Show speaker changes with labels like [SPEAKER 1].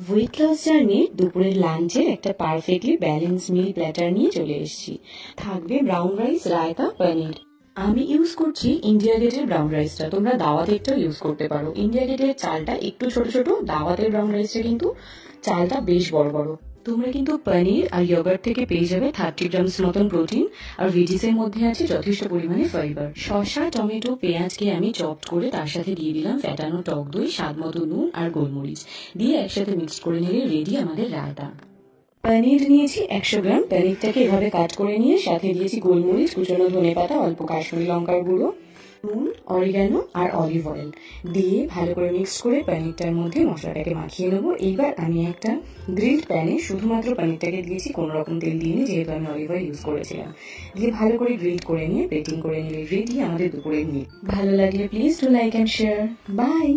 [SPEAKER 1] Weight loss জার্নির দুপুরের লাঞ্চের একটা পারফেক্টলি ব্যালেন্স মিল প্ল্যাটার নিয়ে চলে এসেছি। থাকবে ব্রাউন রাইস, রায়তা, পনির। আমি ইউজ করছি ইন্ডিয়া গেটের ব্রাউন রাইসটা, তোমরা দাওয়াতেরটাও ইউজ করতে পারো। ইন্ডিয়া গেটের চালটা একটু ছোট ছোট, দাওয়াতের ব্রাউন রাইসটা কিন্তু চালটা বেশ বড় বড়। তোমরা কিন্তু পনির আর ইয়োগার্ট থেকে পেয়ে যাবে 30 গ্রামস মতন প্রোটিন, আর ভেজিসের মধ্যে আছে যথেষ্ট পরিমাণে ফাইবার। শসা, টমেটো, পেঁয়াজকে আমি চপড করে তার সাথে দিয়ে দিলাম ফ্যাটানো টক দই, স্বাদ মতো নুন আর গোলমরিচ দিয়ে একসাথে মিক্স করে নিলে রেডি আমাদের রায়তা। পনির নিয়েছি 100 গ্রাম। পনিরটাকে এভাবে কাট করে নিয়ে সাথে দিয়েছি গোলমরিচ, কুচনো ধনেপাতা, অল্প কাশ্মীরি লঙ্কার গুঁড়ো, নুন, অরিগানো আর অলিভ অয়েল দিয়ে ভালো করে মিক্স করে পনিরটার মধ্যে মশলাটাকে মাখিয়ে নেবো। এইবার আমি একটা গ্রিলড প্যানে শুধুমাত্র পনিরটাকে দিয়েছি, কোনো রকম তেল দিইনি যেহেতু আমি অলিভ অয়েল ইউজ করেছিলাম। দিয়ে ভালো করে গ্রিল করে নিয়ে প্লেটিং করে নিলে রেডি আমাদের দুপুরের মিল। ভালো লাগলে please do like and share. By.